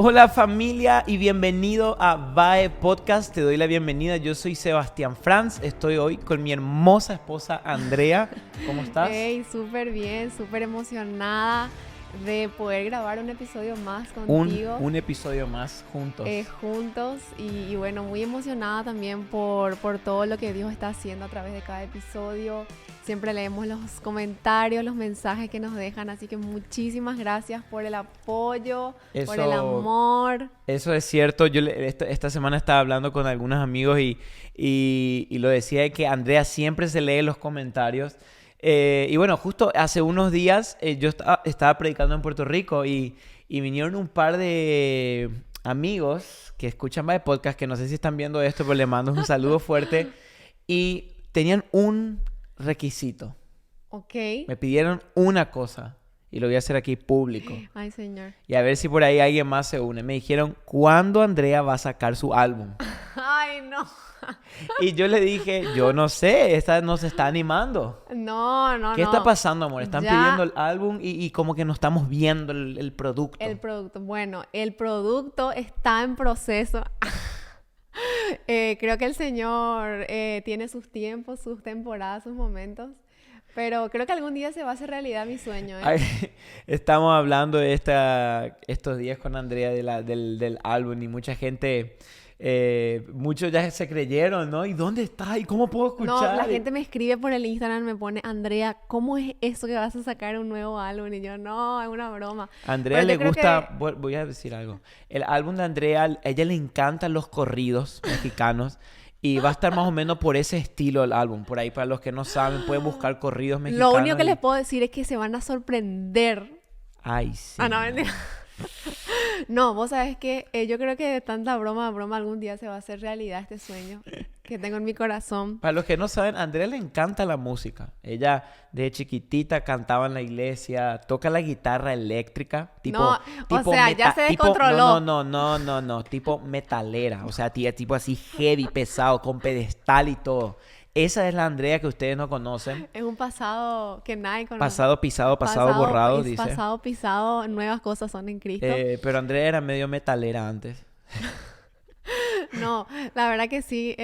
Hola familia y bienvenido a VAE Podcast. Te doy la bienvenida. Yo soy Sebastián Franz. Estoy hoy con mi hermosa esposa Andrea. ¿Cómo estás? Hey, súper bien, súper emocionada de poder grabar un episodio más contigo. Un episodio más juntos. Juntos y bueno, muy emocionada también por todo lo que Dios está haciendo a través de cada episodio. Siempre leemos los comentarios, los mensajes que nos dejan, así que muchísimas gracias por el apoyo, por el amor. Eso es cierto. Yo esta semana estaba hablando con algunos amigos y lo decía de que Andrea siempre se lee los comentarios. Y bueno, justo hace unos días yo estaba predicando en Puerto Rico y vinieron un par de amigos que escuchan VAE Podcast, que no sé si están viendo esto, pero les mando un saludo fuerte. Y tenían un requisito. Ok. Me pidieron una cosa y lo voy a hacer aquí público. Ay, Señor. Y a ver si por ahí alguien más se une. Me dijeron, ¿cuándo Andrea va a sacar su álbum? Ay, no. Y yo le dije, yo no sé, esta no se está animando. No. ¿Qué está pasando, amor? Están Ya. pidiendo el álbum y como que no estamos viendo el producto. El producto. Bueno, el producto está en proceso. Creo que el Señor tiene sus tiempos, sus temporadas, sus momentos. Pero creo que algún día se va a hacer realidad mi sueño. Ay, estamos hablando de estos días con Andrea del álbum y mucha gente, muchos ya se creyeron, ¿no? ¿Y dónde está? ¿Y cómo puedo No, escuchar? la gente me escribe por el Instagram, me pone, Andrea, ¿cómo es eso que vas a sacar un nuevo álbum? Y yo, no, es una broma. A Andrea Pero le yo creo gusta, que voy a decir algo. El álbum de Andrea, a ella le encantan los corridos mexicanos y va a estar más o menos por ese estilo el álbum. Por ahí, para los que no saben, pueden buscar corridos mexicanos. lo único que les puedo decir es que se van a sorprender. Ay, sí. Ah, no, mentira. No, vos sabes que yo creo que de tanta broma algún día se va a hacer realidad este sueño que tengo en mi corazón. Para los que no saben, a Andrea le encanta la música. Ella de chiquitita cantaba en la iglesia, toca la guitarra eléctrica, No, o sea, ya se descontroló. No, tipo metalera, o sea, tipo así heavy, pesado, con pedestal y todo. Esa es la Andrea que ustedes no conocen. Es un pasado que nadie conoce. Pasado pisado, pasado borrado, dice. Pasado pisado, nuevas cosas son en Cristo. Pero Andrea era medio metalera antes. No, la verdad que sí,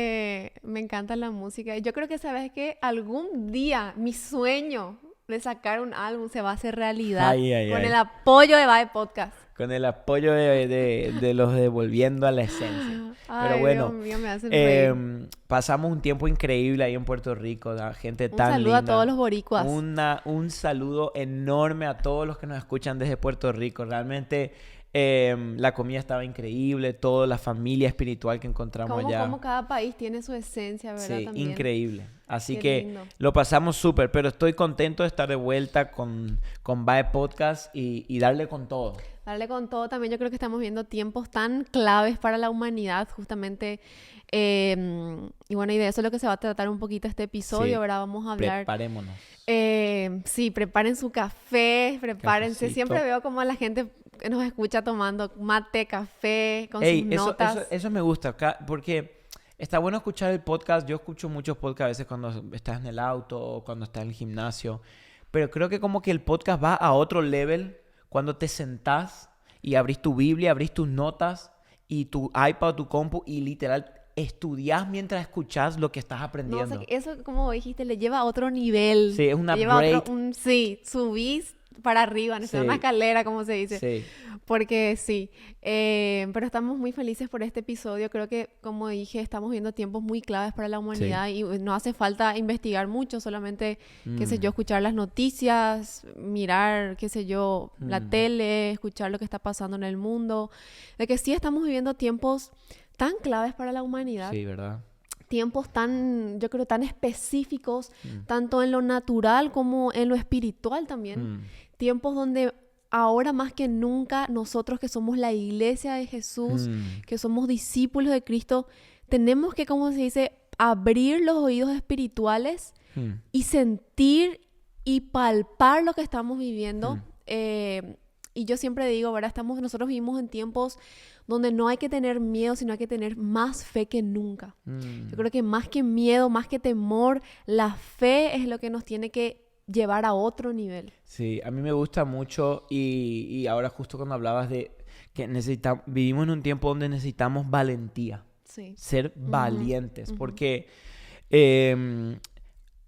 me encanta la música. Yo creo que, ¿sabes qué? Algún día mi sueño de sacar un álbum se va a hacer realidad con el apoyo de VAE Podcast. Con el apoyo de los Devolviendo a la Esencia. Ay, Pero bueno, Dios mío, me hacen reír. pasamos un tiempo increíble ahí en Puerto Rico, la gente tan linda. Un saludo a todos los boricuas. Un saludo enorme a todos los que nos escuchan desde Puerto Rico. Realmente la comida estaba increíble, toda la familia espiritual que encontramos allá. Como cada país tiene su esencia, ¿verdad? Sí, También. increíble. Así Qué que lindo. lo pasamos súper, pero estoy contento de estar de vuelta con VAE Podcast y darle con todo. Darle con todo, también yo creo que estamos viendo tiempos tan claves para la humanidad, justamente, y bueno, y de eso es lo que se va a tratar un poquito este episodio, Sí. ¿verdad? Vamos a hablar. Preparémonos. Sí, preparen su café, prepárense. Cafecito. Siempre veo como la gente nos escucha tomando mate, café, con Ey, sus eso notas. me gusta, porque está bueno escuchar el podcast. Yo escucho muchos podcasts a veces cuando estás en el auto o cuando estás en el gimnasio, pero creo que como que el podcast va a otro level cuando te sentás y abrís tu Biblia, abrís tus notas y tu iPad o tu compu y literal estudias mientras escuchás lo que estás No, o aprendiendo. sea, que eso, como dijiste, le lleva a otro nivel. Sí, es un Le lleva a upgrade. sí, subís para arriba, no sé, Sí. una escalera, como se dice. Sí. Porque sí, pero estamos muy felices por este episodio. Creo que, como dije, estamos viendo tiempos muy claves para la humanidad y no hace falta investigar mucho, solamente, qué sé yo, escuchar las noticias, mirar, qué sé yo, la tele, escuchar lo que está pasando en el mundo. De que sí estamos viviendo tiempos tan claves para la humanidad. Sí, ¿verdad? Tiempos tan, yo creo, tan específicos, tanto en lo natural como en lo espiritual también. Tiempos donde ahora más que nunca nosotros que somos la iglesia de Jesús, que somos discípulos de Cristo, tenemos que, como se dice, abrir los oídos espirituales y sentir y palpar lo que estamos viviendo. Y yo siempre digo, ¿verdad? Nosotros vivimos en tiempos donde no hay que tener miedo, sino hay que tener más fe que nunca. Yo creo que más que miedo, más que temor, la fe es lo que nos tiene que llevar a otro nivel. Sí, a mí me gusta mucho y ahora justo cuando hablabas de que vivimos en un tiempo donde necesitamos valentía, Sí. ser Ujú, valientes, ujú. porque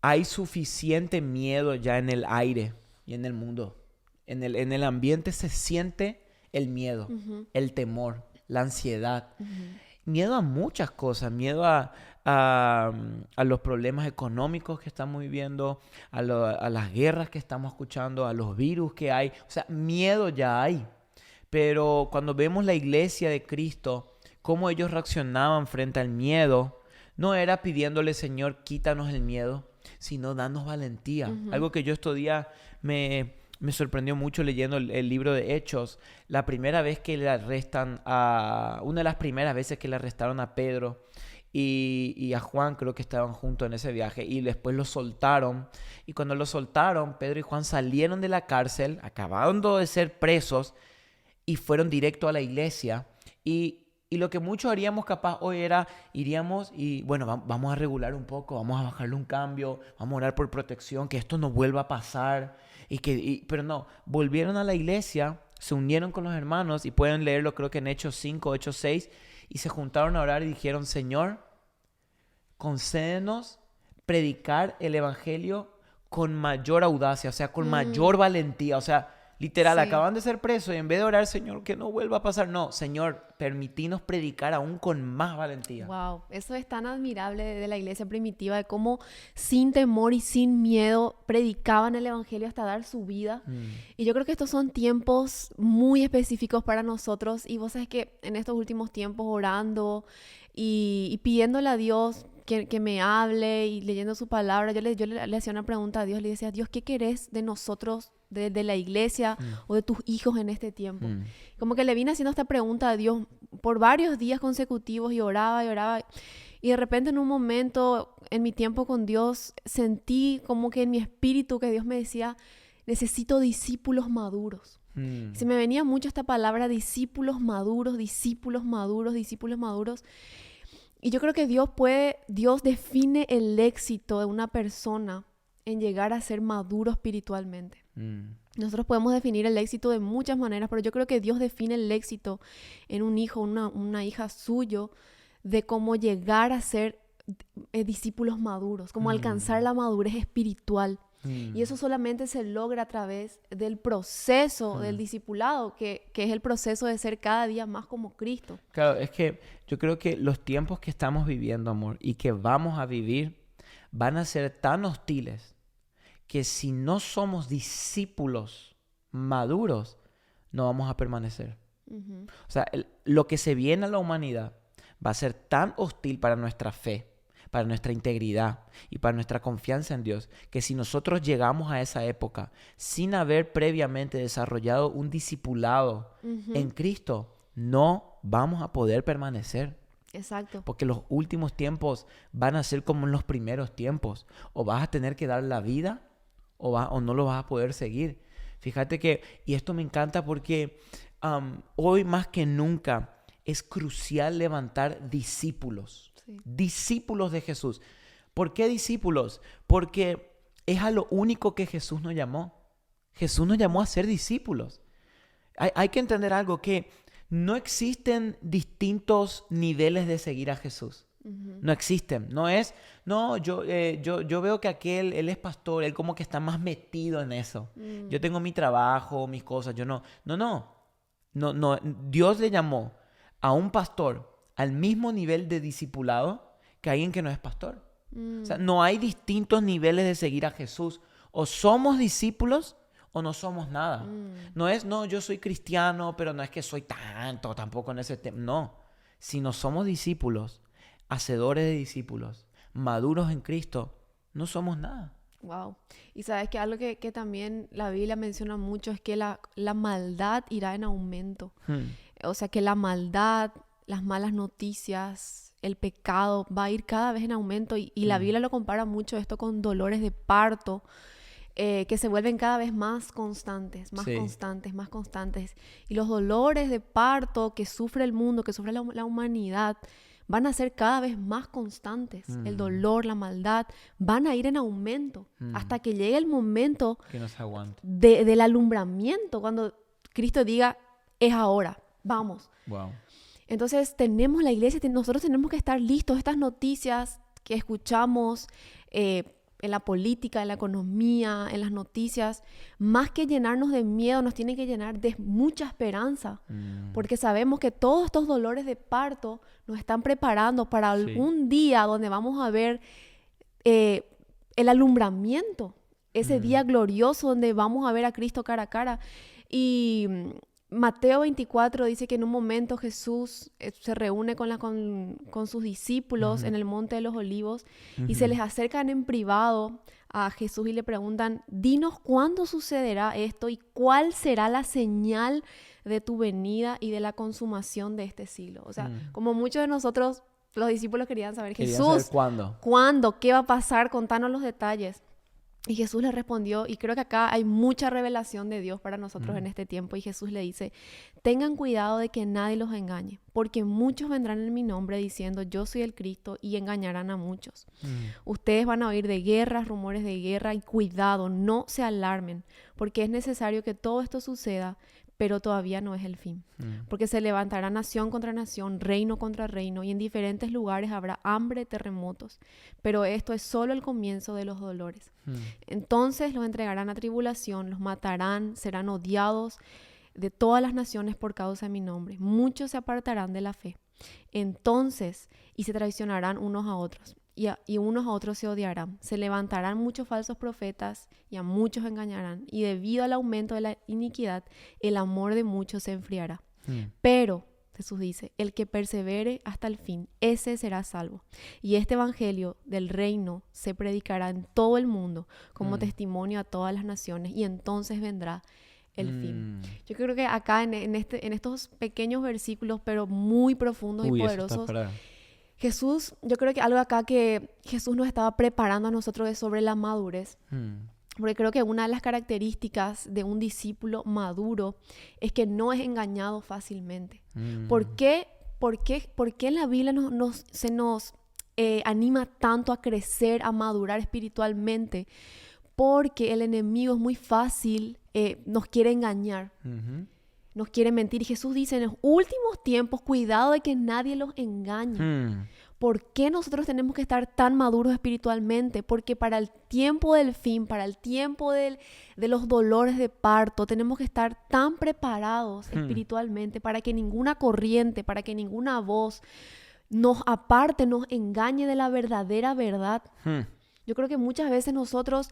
hay suficiente miedo ya en el aire y en el mundo. En el ambiente se siente el miedo, Ujú, el temor, la ansiedad. ujú. Miedo a muchas cosas, miedo a los problemas económicos que estamos viviendo, a las guerras que estamos escuchando, a los virus que hay. O sea, miedo ya hay. Pero cuando vemos la iglesia de Cristo, cómo ellos reaccionaban frente al miedo, no era pidiéndole, Señor, quítanos el miedo, sino danos valentía. Ujú. Algo que yo estos días me sorprendió mucho leyendo el libro de Hechos. La primera vez que le arrestan una de las primeras veces que le arrestaron a Pedro y a Juan, creo que estaban juntos en ese viaje, y después lo soltaron. Y cuando lo soltaron, Pedro y Juan salieron de la cárcel, acabando de ser presos, y fueron directo a la iglesia. Y lo que muchos haríamos capaz hoy era, iríamos y bueno, vamos a regular un poco, vamos a bajarle un cambio, vamos a orar por protección, que esto no vuelva a pasar. Pero no, volvieron a la iglesia, se unieron con los hermanos y pueden leerlo creo que en Hechos 5, Hechos 6, y se juntaron a orar y dijeron, Señor, concédenos predicar el evangelio con mayor audacia, o sea, con Mm, mayor valentía, o sea, literal, sí. acaban de ser presos y en vez de orar, Señor, que no vuelva a pasar, no, Señor, permitinos predicar aún con más valentía. Wow, eso es tan admirable de la iglesia primitiva, de cómo sin temor y sin miedo predicaban el evangelio hasta dar su vida. Mm, Y yo creo que estos son tiempos muy específicos para nosotros. Y vos sabes que en estos últimos tiempos orando y pidiéndole a Dios que me hable y leyendo su palabra, yo le hacía una pregunta a Dios, le decía, Dios, ¿qué querés de nosotros, de la iglesia mm, o de tus hijos en este tiempo? mm, Como que le vine haciendo esta pregunta a Dios por varios días consecutivos y oraba y oraba. Y de repente en un momento, en mi tiempo con Dios, sentí como que en mi espíritu que Dios me decía, necesito discípulos maduros. mm, Se me venía mucho esta palabra, discípulos maduros, discípulos maduros, discípulos maduros. Y yo creo que Dios define el éxito de una persona en llegar a ser maduro espiritualmente. mm, Nosotros podemos definir el éxito de muchas maneras, pero yo creo que Dios define el éxito en un hijo, una hija suyo, de cómo llegar a ser discípulos maduros, cómo alcanzar mm, la madurez espiritual. Y mm, eso solamente se logra a través del proceso del mm. discipulado, que es el proceso de ser cada día más como Cristo. Claro, es que yo creo que los tiempos que estamos viviendo, amor, y que vamos a vivir, van a ser tan hostiles que si no somos discípulos maduros, no vamos a permanecer. Ujú, O sea, lo que se viene a la humanidad va a ser tan hostil para nuestra fe, para nuestra integridad y para nuestra confianza en Dios, que si nosotros llegamos a esa época sin haber previamente desarrollado un discipulado en ujú, Cristo, no vamos a poder permanecer. exacto. Porque los últimos tiempos van a ser como en los primeros tiempos. O vas a tener que dar la vida o no lo vas a poder seguir. Fíjate que, y esto me encanta porque hoy más que nunca es crucial levantar discípulos. Sí. Discípulos de Jesús. ¿Por qué discípulos? Porque es a lo único que Jesús nos llamó. Jesús nos llamó a ser discípulos. Hay que entender algo, que no existen distintos niveles de seguir a Jesús. Ujú, No existen. Yo veo que él es pastor, él como que está más metido en eso. mm, Yo tengo mi trabajo, mis cosas, yo no. No. Dios le llamó a un pastor al mismo nivel de discipulado que alguien que no es pastor. O sea, mm, no hay distintos niveles de seguir a Jesús. O somos discípulos o no somos nada. mm. No, yo soy cristiano, pero no es que soy tanto tampoco en ese tema. No, si no somos discípulos, hacedores de discípulos, maduros en Cristo, no somos nada. Wow. Y sabes que algo que también la Biblia menciona mucho es que la maldad irá en aumento. Hmm, O sea que la maldad, las malas noticias, el pecado va a ir cada vez en aumento. Y la hmm, Biblia lo compara mucho esto con dolores de parto, que se vuelven cada vez más constantes, más sí. constantes, más constantes. Y los dolores de parto que sufre el mundo, que sufre la humanidad, van a ser cada vez más constantes. El Hmm, dolor, la maldad, van a ir en aumento hmm, hasta que llegue el momento que no se aguanta. del alumbramiento, cuando Cristo diga, es ahora, vamos. Wow. Entonces tenemos la iglesia, nosotros tenemos que estar listos. Estas noticias que escuchamos en la política, en la economía, en las noticias, más que llenarnos de miedo, nos tienen que llenar de mucha esperanza. Porque sabemos que todos estos dolores de parto nos están preparando para algún día donde vamos a ver el alumbramiento. Ese día glorioso donde vamos a ver a Cristo cara a cara. Y Mateo 24 dice que en un momento Jesús se reúne con sus discípulos en el Monte de los Olivos y se les acercan en privado a Jesús y le preguntan, dinos cuándo sucederá esto y cuál será la señal de tu venida y de la consumación de este siglo. O sea, como muchos de nosotros, los discípulos querían saber, Jesús, ¿cuándo? ¿Qué va a pasar? Contanos los detalles. Y Jesús le respondió, y creo que acá hay mucha revelación de Dios para nosotros en este tiempo, y Jesús le dice, tengan cuidado de que nadie los engañe, porque muchos vendrán en mi nombre diciendo, yo soy el Cristo, y engañarán a muchos. Ustedes van a oír de guerras, rumores de guerra, y cuidado, no se alarmen, porque es necesario que todo esto suceda, pero todavía no es el fin. Porque se levantará nación contra nación, reino contra reino, y en diferentes lugares habrá hambre, terremotos. Pero esto es solo el comienzo de los dolores. Entonces los entregarán a tribulación, los matarán, serán odiados de todas las naciones por causa de mi nombre. Muchos se apartarán de la fe. Entonces, y se traicionarán unos a otros. Y unos a otros se odiarán. Se levantarán muchos falsos profetas y a muchos engañarán. Y debido al aumento de la iniquidad, el amor de muchos se enfriará. Pero, Jesús dice, el que persevere hasta el fin, ese será salvo. Y este evangelio del reino se predicará en todo el mundo como testimonio a todas las naciones. Y entonces vendrá el fin. Yo creo que acá en estos pequeños versículos, pero muy profundos y poderosos, Jesús, yo creo que algo acá que Jesús nos estaba preparando a nosotros es sobre la madurez. Porque creo que una de las características de un discípulo maduro es que no es engañado fácilmente. ¿Por qué en la Biblia se nos anima tanto a crecer, a madurar espiritualmente? Porque el enemigo es muy fácil, nos quiere engañar. Nos quiere mentir. Y Jesús dice en los últimos tiempos, cuidado de que nadie los engañe. ¿Por qué nosotros tenemos que estar tan maduros espiritualmente? Porque para el tiempo del fin, para el tiempo de los dolores de parto, tenemos que estar tan preparados espiritualmente para que ninguna corriente, para que ninguna voz nos aparte, nos engañe de la verdadera verdad. Yo creo que muchas veces nosotros,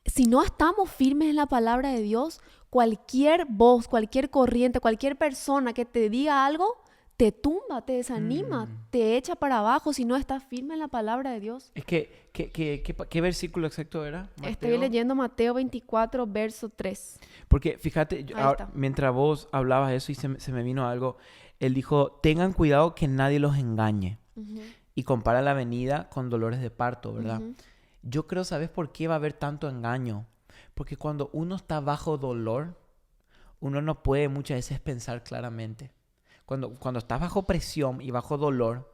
si no estamos firmes en la palabra de Dios, cualquier voz, cualquier corriente, cualquier persona que te diga algo, te tumba, te desanima, te echa para abajo si no estás firme en la palabra de Dios. Es que, ¿qué versículo exacto era? Mateo. Estoy leyendo Mateo 24, verso 3. Porque fíjate, mientras vos hablabas eso y se me vino algo, él dijo, tengan cuidado que nadie los engañe. Y compara la venida con dolores de parto, ¿verdad? Yo creo, ¿sabes por qué va a haber tanto engaño? Porque cuando uno está bajo dolor, uno no puede muchas veces pensar claramente. Cuando estás bajo presión y bajo dolor,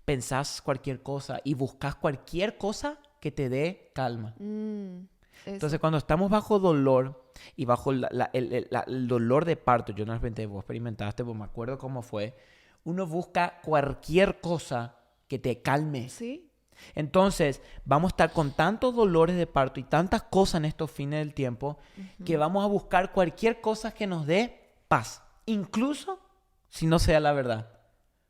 pensás cualquier cosa y buscas cualquier cosa que te dé calma. Entonces, cuando estamos bajo dolor y bajo el dolor de parto, yo no experimenté, vos experimentaste, pues me acuerdo cómo fue, uno busca cualquier cosa que te calme. Sí. Entonces, vamos a estar con tantos dolores de parto y tantas cosas en estos fines del tiempo que vamos a buscar cualquier cosa que nos dé paz, incluso si no sea la verdad.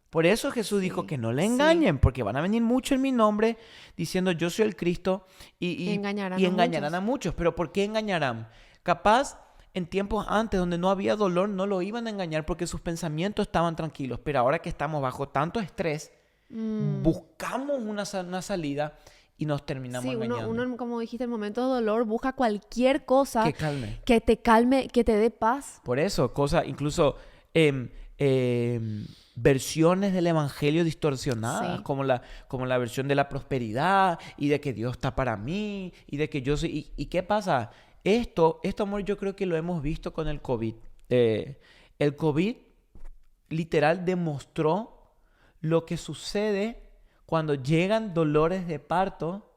Por eso Jesús dijo que no le engañen, porque van a venir muchos en mi nombre diciendo yo soy el Cristo y engañarán a muchos. ¿Pero por qué engañarán? Capaz en tiempos antes donde no había dolor no lo iban a engañar porque sus pensamientos estaban tranquilos, pero ahora que estamos bajo tanto estrés, buscamos una salida y nos terminamos engañando. Uno, como dijiste, en momentos de dolor busca cualquier cosa que te calme, que te dé paz. Por eso, cosas, incluso versiones del evangelio distorsionadas, como la versión de la prosperidad y de que Dios está para mí y de que yo soy... ¿Y qué pasa? Esto, amor, yo creo que lo hemos visto con el COVID. El COVID literal demostró lo que sucede cuando llegan dolores de parto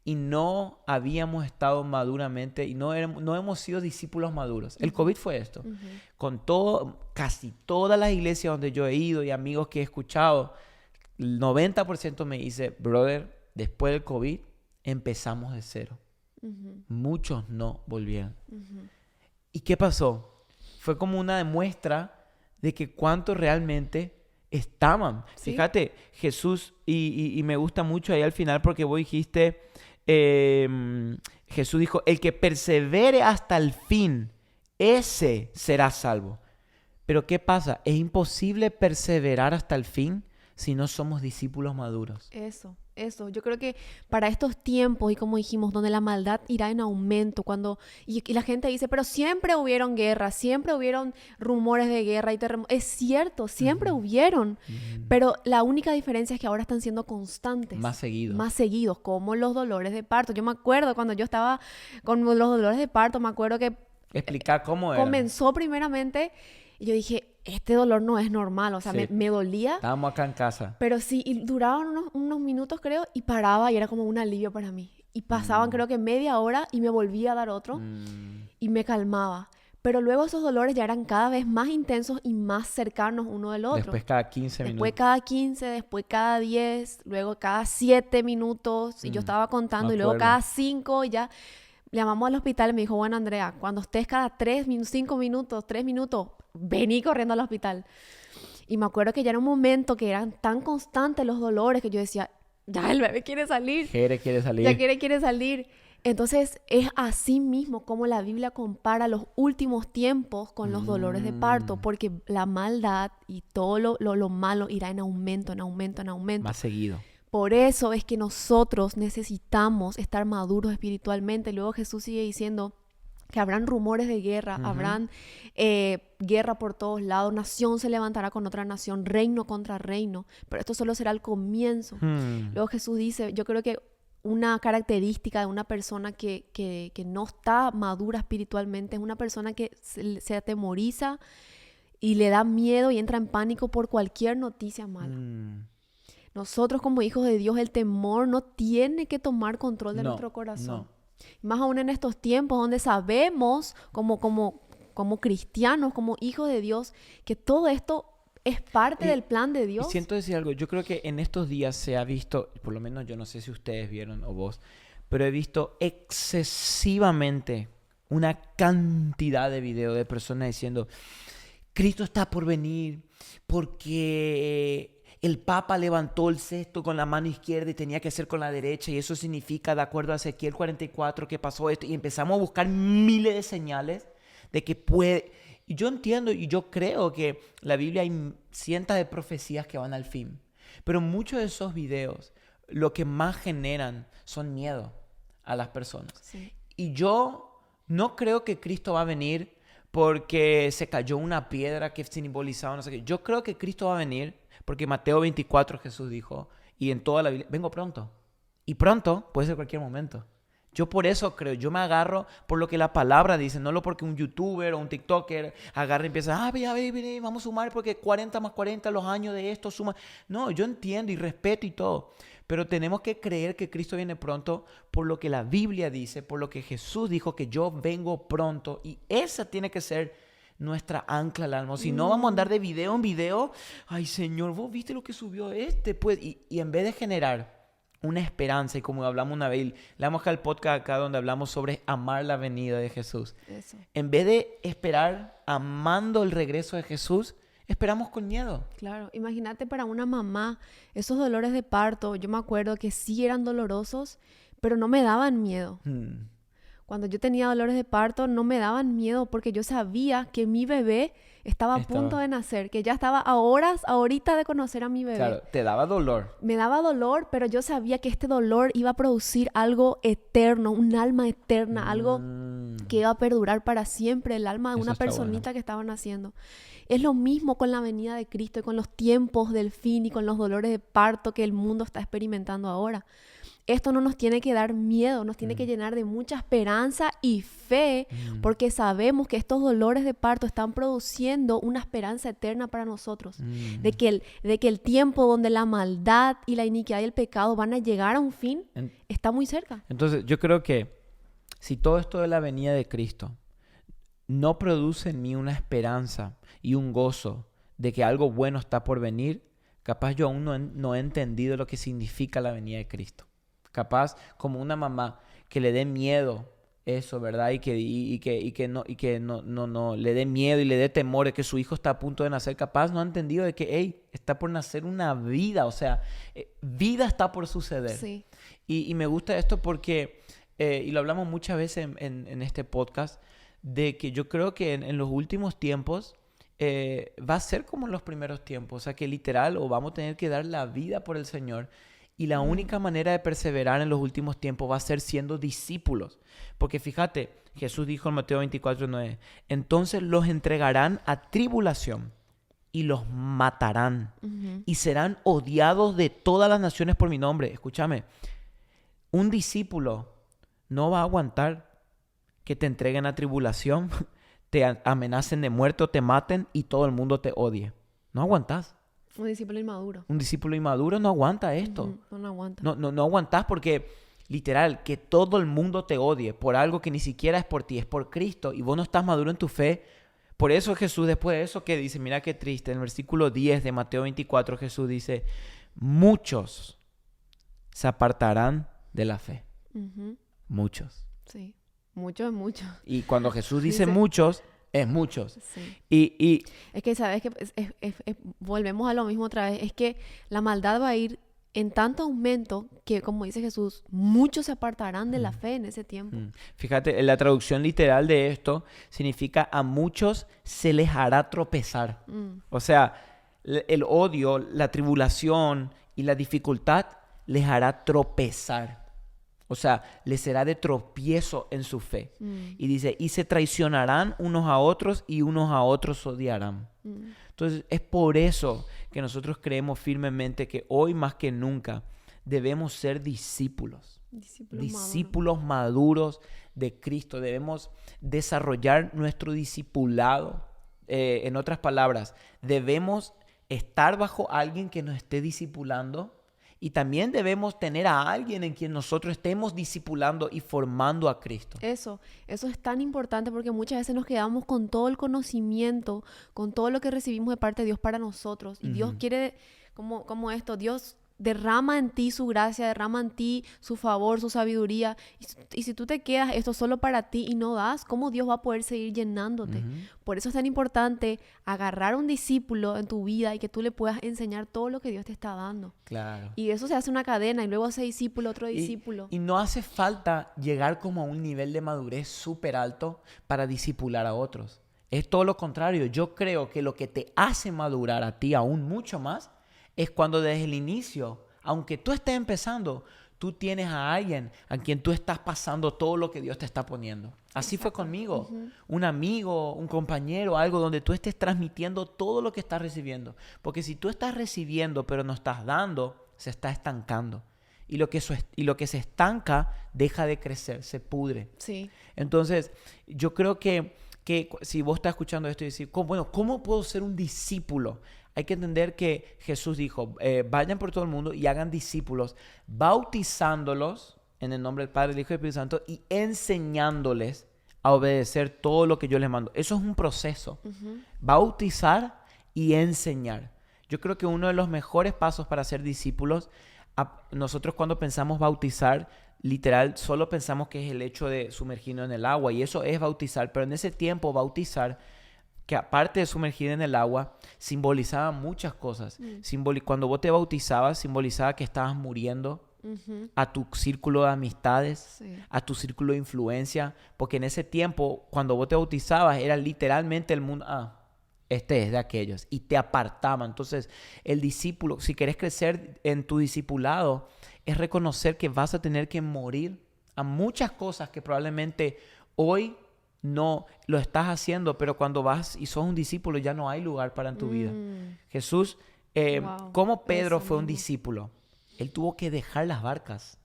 y no habíamos estado maduramente y no hemos sido discípulos maduros. El COVID fue esto. Con casi todas las iglesias donde yo he ido y amigos que he escuchado, el 90% me dice, brother, después del COVID empezamos de cero. Muchos no volvieron. ¿Y qué pasó? Fue como una demuestra de que cuánto realmente estaban. ¿Sí? Fíjate, Jesús, y me gusta mucho ahí al final porque vos dijiste, Jesús dijo, el que persevere hasta el fin, ese será salvo. Pero ¿qué pasa? Es imposible perseverar hasta el fin si no somos discípulos maduros. Eso. Yo creo que para estos tiempos, y como dijimos, donde la maldad irá en aumento, y la gente dice, pero siempre hubieron guerras, siempre hubieron rumores de guerra y terremotos. Es cierto, siempre hubieron, pero la única diferencia es que ahora están siendo constantes. Más seguidos, como los dolores de parto. Yo me acuerdo cuando yo estaba con los dolores de parto, me acuerdo que... Explicar cómo era. Comenzó primeramente, y yo dije, este dolor no es normal, o sea, sí. me dolía. Estábamos acá en casa. Pero sí, y duraban unos minutos, creo, y paraba y era como un alivio para mí. Y pasaban, creo que media hora y me volvía a dar otro y me calmaba. Pero luego esos dolores ya eran cada vez más intensos y más cercanos uno del otro. Después cada 15 minutos. Después cada 15, después cada 10, luego cada 7 minutos. Y yo estaba contando y luego cada 5 y ya... Llamamos al hospital y me dijo, bueno, Andrea, cuando estés cada 5 minutos, 3 minutos, vení corriendo al hospital. Y me acuerdo que ya era un momento que eran tan constantes los dolores que yo decía, ya el bebé quiere salir. Quiere salir. Ya quiere salir. Entonces es así mismo como la Biblia compara los últimos tiempos con los dolores de parto, porque la maldad y todo lo malo irá en aumento. Más seguido. Por eso es que nosotros necesitamos estar maduros espiritualmente. Luego Jesús sigue diciendo que habrán rumores de guerra, habrán guerra por todos lados, nación se levantará con otra nación, reino contra reino, pero esto solo será el comienzo. Luego Jesús dice, yo creo que una característica de una persona que no está madura espiritualmente es una persona que se atemoriza y le da miedo y entra en pánico por cualquier noticia mala. Nosotros como hijos de Dios, el temor no tiene que tomar control de nuestro corazón. Más aún en estos tiempos donde sabemos como cristianos, como hijos de Dios, que todo esto es parte del plan de Dios. Y siento decir algo, yo creo que en estos días se ha visto, por lo menos yo no sé si ustedes vieron o vos, pero he visto excesivamente una cantidad de videos de personas diciendo, Cristo está por venir porque... El Papa levantó el cesto con la mano izquierda y tenía que ser con la derecha y eso significa, de acuerdo a Ezequiel 44, que pasó esto. Y empezamos a buscar miles de señales de que puede... Y yo entiendo y yo creo que la Biblia hay cientos de profecías que van al fin. Pero muchos de esos videos lo que más generan son miedo a las personas. Sí. Y yo no creo que Cristo va a venir porque se cayó una piedra que simbolizaba no sé qué. Yo creo que Cristo va a venir porque Mateo 24 Jesús dijo, y en toda la Biblia, vengo pronto. Y pronto puede ser cualquier momento. Yo por eso creo, yo me agarro por lo que la palabra dice, no lo porque un youtuber o un tiktoker agarra y empieza, vamos a sumar porque 40 más 40 los años de esto suman. No, yo entiendo y respeto y todo, pero tenemos que creer que Cristo viene pronto por lo que la Biblia dice, por lo que Jesús dijo que yo vengo pronto, y esa tiene que ser nuestra ancla al alma. Si no, vamos a andar de video en video. Ay, Señor, ¿vos viste lo que subió este? Pues, y en vez de generar una esperanza, y como hablamos una vez, le damos acá el podcast acá donde hablamos sobre amar la venida de Jesús. Eso. En vez de esperar amando el regreso de Jesús, esperamos con miedo. Claro, imagínate para una mamá, esos dolores de parto, yo me acuerdo que sí eran dolorosos, pero no me daban miedo. Cuando yo tenía dolores de parto no me daban miedo porque yo sabía que mi bebé estaba a punto de nacer, que ya estaba ahorita de conocer a mi bebé. Claro, te daba dolor. Me daba dolor, pero yo sabía que este dolor iba a producir algo eterno, un alma eterna, algo que iba a perdurar para siempre, el alma de una personita que estaba naciendo. Es lo mismo con la venida de Cristo y con los tiempos del fin y con los dolores de parto que el mundo está experimentando ahora. esto no nos tiene que dar miedo, nos tiene que llenar de mucha esperanza y fe, porque sabemos que estos dolores de parto están produciendo una esperanza eterna para nosotros, de que el tiempo donde la maldad y la iniquidad y el pecado van a llegar a un fin está muy cerca. Entonces, yo creo que si todo esto de la venida de Cristo no produce en mí una esperanza y un gozo de que algo bueno está por venir, capaz yo aún no he entendido lo que significa la venida de Cristo. Capaz como una mamá que le dé miedo eso, ¿verdad? Y que no le dé miedo y le dé temor de que su hijo está a punto de nacer. Capaz no ha entendido de que, hey, está por nacer una vida. O sea, vida está por suceder. Sí. Y me gusta esto porque, y lo hablamos muchas veces en este podcast, de que yo creo que en los últimos tiempos va a ser como en los primeros tiempos. O sea, que literal, o vamos a tener que dar la vida por el Señor. Y la única manera de perseverar en los últimos tiempos va a ser siendo discípulos. Porque fíjate, Jesús dijo en Mateo 24:9, entonces los entregarán a tribulación y los matarán y serán odiados de todas las naciones por mi nombre. Escúchame, un discípulo no va a aguantar que te entreguen a tribulación, te amenacen de muerte o te maten y todo el mundo te odie. No aguantas. Un discípulo inmaduro. Un discípulo inmaduro no aguanta esto. No aguanta. No aguantas porque, literal, que todo el mundo te odie por algo que ni siquiera es por ti, es por Cristo. Y vos no estás maduro en tu fe. Por eso Jesús, después de eso, que dice, mira qué triste, en el versículo 10 de Mateo 24, Jesús dice, muchos se apartarán de la fe. Muchos. Sí, muchos es mucho. Y cuando Jesús dice muchos, es muchos. Sí. Y es que, ¿sabes? Que volvemos a lo mismo otra vez. Es que la maldad va a ir en tanto aumento que, como dice Jesús, muchos se apartarán de la fe en ese tiempo. Fíjate, la traducción literal de esto significa a muchos se les hará tropezar. O sea, el odio, la tribulación y la dificultad les hará tropezar. O sea, les será de tropiezo en su fe. Y dice, y se traicionarán unos a otros y unos a otros odiarán. Entonces, es por eso que nosotros creemos firmemente que hoy más que nunca debemos ser discípulos. Discípulos maduros de Cristo. Debemos desarrollar nuestro discipulado. En otras palabras, debemos estar bajo alguien que nos esté discipulando. Y también debemos tener a alguien en quien nosotros estemos discipulando y formando a Cristo. Eso es tan importante porque muchas veces nos quedamos con todo el conocimiento, con todo lo que recibimos de parte de Dios para nosotros. Y Dios quiere, como esto, Dios derrama en ti su gracia, derrama en ti su favor, su sabiduría. Y si tú te quedas esto solo para ti y no das, ¿cómo Dios va a poder seguir llenándote? Por eso es tan importante agarrar un discípulo en tu vida y que tú le puedas enseñar todo lo que Dios te está dando. Claro. Y eso se hace una cadena y luego ese discípulo, otro discípulo. Y no hace falta llegar como a un nivel de madurez súper alto para discipular a otros. Es todo lo contrario. Yo creo que lo que te hace madurar a ti aún mucho más es cuando desde el inicio, aunque tú estés empezando, tú tienes a alguien a quien tú estás pasando todo lo que Dios te está poniendo. Así fue conmigo. Un amigo, un compañero, algo donde tú estés transmitiendo todo lo que estás recibiendo. Porque si tú estás recibiendo pero no estás dando, se está estancando. Y lo que se estanca deja de crecer, se pudre. Sí. Entonces, yo creo que si vos estás escuchando esto y decís, ¿cómo puedo ser un discípulo? Hay que entender que Jesús dijo, vayan por todo el mundo y hagan discípulos, bautizándolos en el nombre del Padre, del Hijo y del Espíritu Santo y enseñándoles a obedecer todo lo que yo les mando. Eso es un proceso. Bautizar y enseñar. Yo creo que uno de los mejores pasos para ser discípulos, nosotros cuando pensamos bautizar, literal, solo pensamos que es el hecho de sumergirnos en el agua y eso es bautizar, pero en ese tiempo bautizar, que aparte de sumergir en el agua, simbolizaba muchas cosas. Cuando vos te bautizabas, simbolizaba que estabas muriendo a tu círculo de amistades, a tu círculo de influencia, porque en ese tiempo, cuando vos te bautizabas, era literalmente el mundo, este es de aquellos, y te apartaban. Entonces, el discípulo, si querés crecer en tu discipulado, es reconocer que vas a tener que morir a muchas cosas que probablemente hoy no lo estás haciendo, pero cuando vas y sos un discípulo ya no hay lugar para en tu vida. Jesús, como Pedro fue un discípulo, él tuvo que dejar las barcas.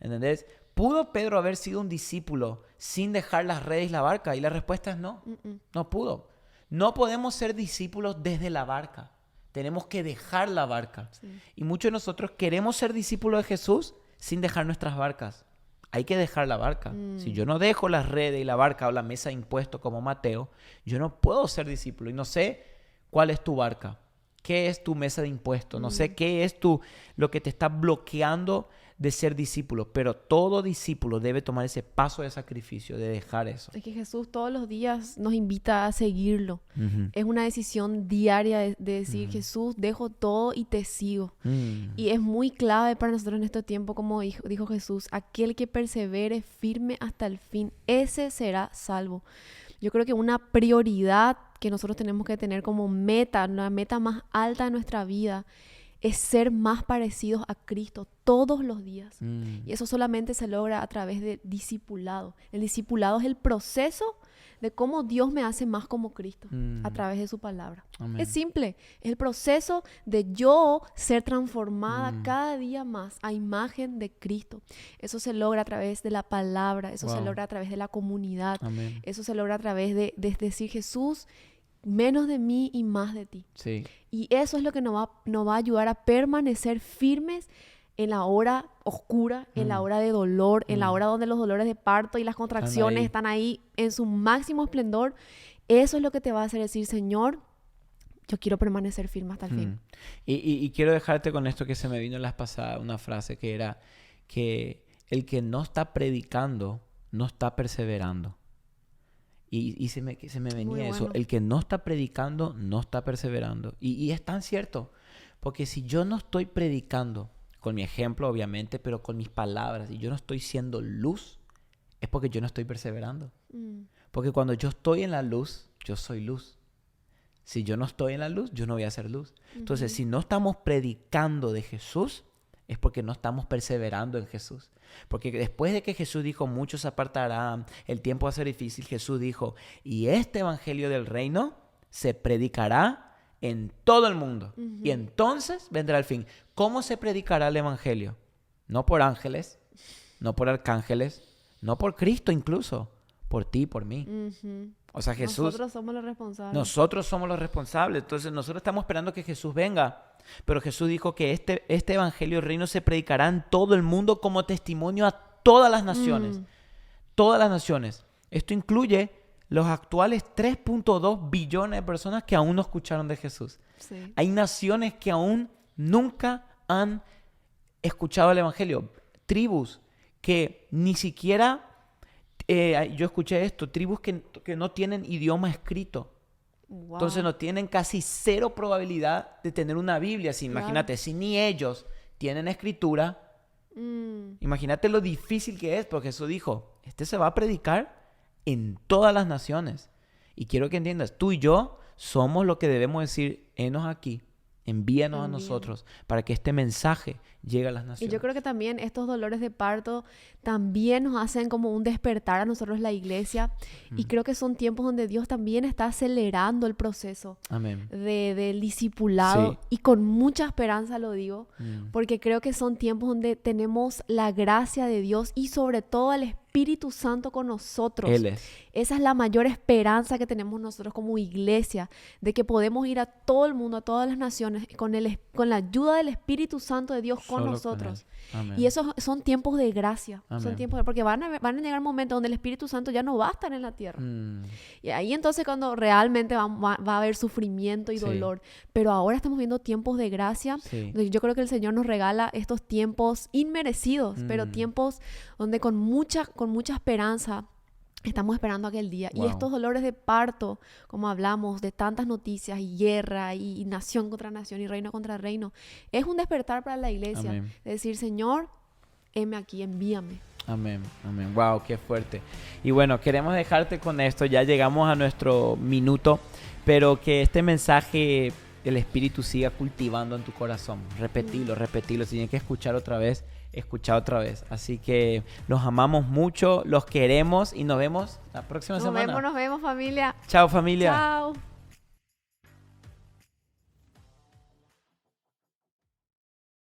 ¿Entendés? ¿Pudo Pedro haber sido un discípulo sin dejar las redes y la barca? Y la respuesta es no. No pudo. No podemos ser discípulos desde la barca. Tenemos que dejar la barca. Sí. Y muchos de nosotros queremos ser discípulos de Jesús sin dejar nuestras barcas. Hay que dejar la barca. Si yo no dejo las redes y la barca o la mesa de impuestos como Mateo, yo no puedo ser discípulo. Y no sé cuál es tu barca. ¿Qué es tu mesa de impuestos? No sé qué es lo que te está bloqueando de ser discípulo. Pero todo discípulo debe tomar ese paso de sacrificio, de dejar eso. Es que Jesús todos los días nos invita a seguirlo. Es una decisión diaria de decir, Jesús, dejo todo y te sigo. Y es muy clave para nosotros en este tiempo, como dijo Jesús, aquel que persevere firme hasta el fin, ese será salvo. Yo creo que una prioridad que nosotros tenemos que tener como meta, la meta más alta de nuestra vida, es ser más parecidos a Cristo todos los días. Y eso solamente se logra a través del discipulado. El discipulado es el proceso de cómo Dios me hace más como Cristo a través de su palabra. Amén. Es simple. Es el proceso de yo ser transformada cada día más a imagen de Cristo. Eso se logra a través de la palabra. Eso se logra a través de la comunidad. Amén. Eso se logra a través de decir, Jesús, menos de mí y más de ti. Sí. Y eso es lo que nos va a ayudar a permanecer firmes en la hora oscura, en la hora de dolor, en la hora donde los dolores de parto y las contracciones están ahí en su máximo esplendor. Eso es lo que te va a hacer decir, Señor, yo quiero permanecer firme hasta el fin. Y quiero dejarte con esto que se me vino en las pasadas, una frase que era que el que no está predicando no está perseverando. Y se me venía eso. El que no está predicando, no está perseverando. Y es tan cierto. Porque si yo no estoy predicando, con mi ejemplo obviamente, pero con mis palabras, y yo no estoy siendo luz, es porque yo no estoy perseverando. Porque cuando yo estoy en la luz, yo soy luz. Si yo no estoy en la luz, yo no voy a ser luz. Entonces, si no estamos predicando de Jesús, es porque no estamos perseverando en Jesús. Porque después de que Jesús dijo, muchos se apartarán, el tiempo va a ser difícil, Jesús dijo, y este evangelio del reino se predicará en todo el mundo. Y entonces vendrá el fin. ¿Cómo se predicará el evangelio? No por ángeles, no por arcángeles, no por Cristo incluso, por ti y por mí. O sea, Jesús... Nosotros somos los responsables. Nosotros somos los responsables. Entonces, nosotros estamos esperando que Jesús venga. Pero Jesús dijo que este evangelio del reino se predicará en todo el mundo como testimonio a todas las naciones. Todas las naciones. Esto incluye los actuales 3.2 billones de personas que aún no escucharon de Jesús. Sí. Hay naciones que aún nunca han escuchado el evangelio. Tribus que ni siquiera... yo escuché esto, tribus que no tienen idioma escrito. Wow. Entonces no tienen casi cero probabilidad de tener una Biblia. Si, imagínate, si ni ellos tienen escritura, imagínate lo difícil que es, porque Jesús dijo, se va a predicar en todas las naciones. Y quiero que entiendas, tú y yo somos lo que debemos decir, henos aquí, envíanos a nosotros para que este mensaje llegue a las naciones. Y yo creo que también estos dolores de parto también nos hacen como un despertar a nosotros la iglesia. Y creo que son tiempos donde Dios también está acelerando el proceso del discipulado. Sí. Y con mucha esperanza lo digo, porque creo que son tiempos donde tenemos la gracia de Dios y sobre todo el Espíritu Santo con nosotros. Él es. Esa es la mayor esperanza que tenemos nosotros como iglesia, de que podemos ir a todo el mundo, a todas las naciones, con la ayuda del Espíritu Santo de Dios con nosotros. Y esos son tiempos de gracia. Amén. Son tiempos porque van a llegar momentos donde el Espíritu Santo ya no va a estar en la tierra. Y ahí entonces cuando realmente va a haber sufrimiento y dolor. Pero ahora estamos viendo tiempos de gracia. Yo creo que el Señor nos regala estos tiempos inmerecidos, pero tiempos donde con mucha esperanza estamos esperando aquel día. Wow. Y estos dolores de parto, como hablamos, de tantas noticias y guerra y nación contra nación y reino contra reino, es un despertar para la iglesia. Amén. De decir, Señor, heme aquí, envíame. Amén, amén. Wow, qué fuerte. Y bueno, queremos dejarte con esto. Ya llegamos a nuestro minuto, pero que este mensaje el Espíritu siga cultivando en tu corazón. Repetilo. Si tienes que escuchar otra vez, escucha otra vez. Así que los amamos mucho, los queremos y nos vemos la próxima semana. Nos vemos familia. Chao familia. Chao.